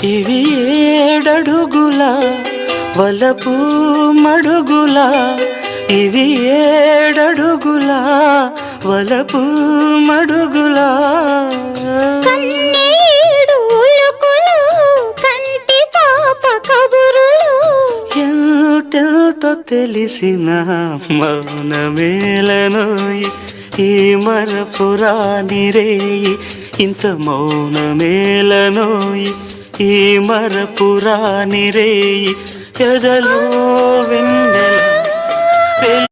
ఇవి ఏడడుగుల వలపు మడుగుల, ఇవి ఏడడుగుల వలపు మడుగుల. ఎంతెంతో తెలిసిన మౌనమేలనోయి ఈ మరపురాని రేయి, ఇంత మౌనమేలనోయి ఈ మరపురాని రేయి. ఎదలో వెన్నెల